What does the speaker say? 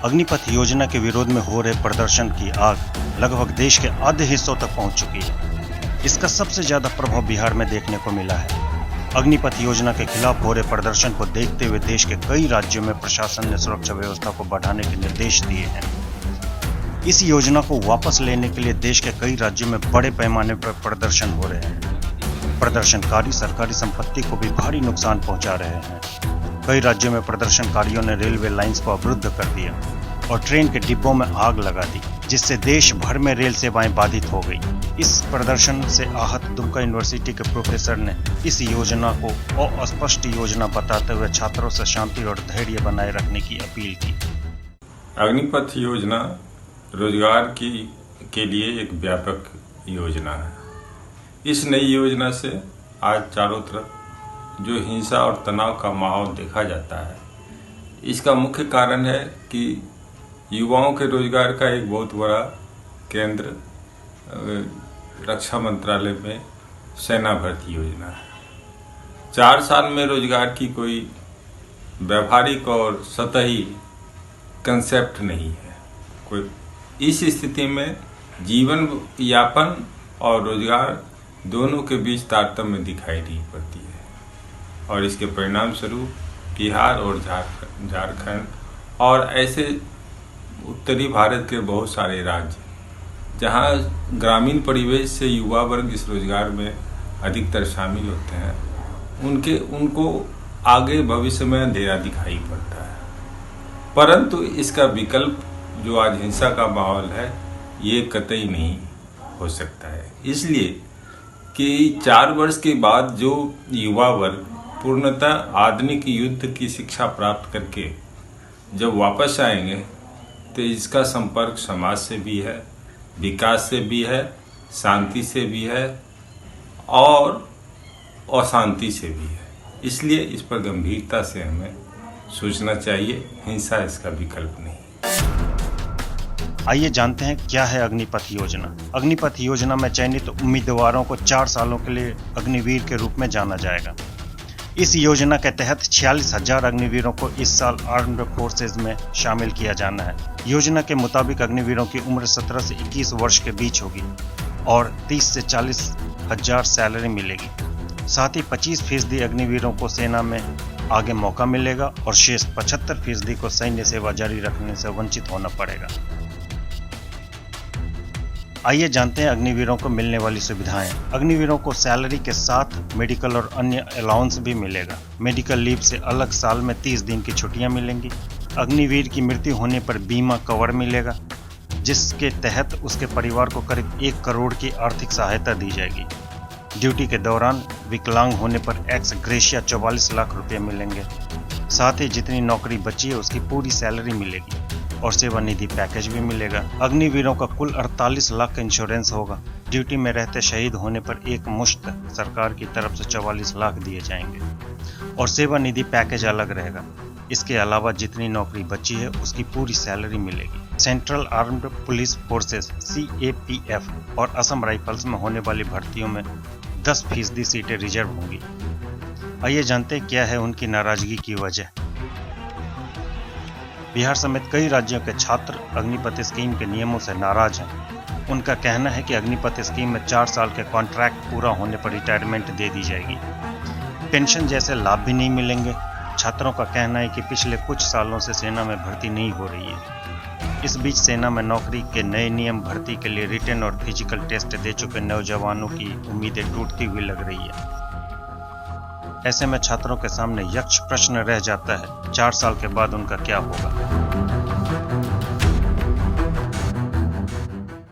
अग्निपथ योजना के विरोध में हो रहे प्रदर्शन की आग लगभग देश के आधे हिस्सों तक पहुंच चुकी है। इसका सबसे ज्यादा प्रभाव बिहार में देखने को मिला है। अग्निपथ योजना के खिलाफ हो रहे प्रदर्शन को देखते हुए देश के कई राज्यों में प्रशासन ने सुरक्षा व्यवस्था को बढ़ाने के निर्देश दिए हैं। इस योजना को वापस लेने के लिए देश के कई राज्यों में बड़े पैमाने पर प्रदर्शन हो रहे हैं। प्रदर्शनकारी सरकारी संपत्ति को भी भारी नुकसान पहुंचा रहे हैं। कई राज्यों में प्रदर्शनकारियों ने रेलवे लाइंस को अवरुद्ध कर दिया और ट्रेन के डिब्बों में आग लगा दी, जिससे देश भर में रेल सेवाएं बाधित हो गई। इस प्रदर्शन से आहत दुमका यूनिवर्सिटी के प्रोफेसर ने इस योजना को अस्पष्ट योजना बताते हुए छात्रों से शांति और धैर्य बनाए रखने की अपील की। अग्निपथ योजना रोजगार के लिए एक व्यापक योजना है। इस नई योजना से आज चारों तरफ जो हिंसा और तनाव का माहौल देखा जाता है, इसका मुख्य कारण है कि युवाओं के रोजगार का एक बहुत बड़ा केंद्र रक्षा मंत्रालय में सेना भर्ती योजना है। 4 साल में रोजगार की कोई व्यावहारिक और सतही कंसेप्ट नहीं है कोई। इस स्थिति में जीवन यापन और रोजगार दोनों के बीच तारतम्य दिखाई नहीं पड़ती है और इसके परिणाम स्वरूप बिहार और झारखंड और ऐसे उत्तरी भारत के बहुत सारे राज्य जहां ग्रामीण परिवेश से युवा वर्ग इस रोजगार में अधिकतर शामिल होते हैं, उनको आगे भविष्य में अंधेरा दिखाई पड़ता है। परंतु इसका विकल्प जो आज हिंसा का माहौल है, ये कतई नहीं हो सकता है। इसलिए कि 4 वर्ष के बाद जो युवा वर्ग पूर्णतः आधुनिक युद्ध की शिक्षा प्राप्त करके जब वापस आएंगे तो इसका संपर्क समाज से भी है, विकास से भी है, शांति से भी है और अशांति से भी है। इसलिए इस पर गंभीरता से हमें सोचना चाहिए। हिंसा इसका विकल्प नहीं। आइए जानते हैं क्या है अग्निपथ योजना। अग्निपथ योजना में चयनित उम्मीदवारों को 4 सालों के लिए अग्निवीर के रूप में जाना जाएगा। इस योजना के तहत 46,000 अग्निवीरों को इस साल आर्म्ड फोर्सेज में शामिल किया जाना है। योजना के मुताबिक अग्निवीरों की उम्र 17 से 21 वर्ष के बीच होगी और 30 से 40,000 सैलरी मिलेगी। साथ ही 25% अग्निवीरों को सेना में आगे मौका मिलेगा और शेष 75% को सैन्य सेवा जारी रखने से वंचित होना पड़ेगा। आइए जानते हैं अग्निवीरों को मिलने वाली सुविधाएं। अग्निवीरों को सैलरी के साथ मेडिकल और अन्य अलाउंस भी मिलेगा। मेडिकल लीव से अलग साल में 30 दिन की छुट्टियां मिलेंगी। अग्निवीर की मृत्यु होने पर बीमा कवर मिलेगा, जिसके तहत उसके परिवार को करीब 1 करोड़ की आर्थिक सहायता दी जाएगी। ड्यूटी के दौरान विकलांग होने पर एक्स ग्रेशिया 44 लाख रुपये मिलेंगे। साथ ही जितनी नौकरी बची है उसकी पूरी सैलरी मिलेगी और सेवानिधि पैकेज भी मिलेगा। अग्निवीरों का कुल 48 लाख का इंश्योरेंस होगा। ड्यूटी में रहते शहीद होने पर एक मुश्त सरकार की तरफ से 44 लाख दिए जाएंगे और सेवानिधि पैकेज अलग रहेगा। इसके अलावा जितनी नौकरी बची है उसकी पूरी सैलरी मिलेगी। Central armed police forces CAPF और असम राइफल्स में होने वाली भर्तियों में 10% सीटें रिजर्व होंगी। आइए जानते हैं क्या है उनकी नाराजगी की वजह। बिहार समेत कई राज्यों के छात्र अग्निपथ स्कीम के नियमों से नाराज हैं। उनका कहना है कि अग्निपथ स्कीम में 4 साल के कॉन्ट्रैक्ट पूरा होने पर रिटायरमेंट दे दी जाएगी। पेंशन जैसे लाभ भी नहीं मिलेंगे। छात्रों का कहना है कि पिछले कुछ सालों से सेना में भर्ती नहीं हो रही है। इस बीच सेना में नौकरी के नए नियम भर्ती के लिए रिटन और फिजिकल टेस्ट दे चुके नौजवानों की उम्मीदें टूटती हुई लग रही है। ऐसे में छात्रों के सामने यक्ष प्रश्न रह जाता है, 4 साल के बाद उनका क्या होगा।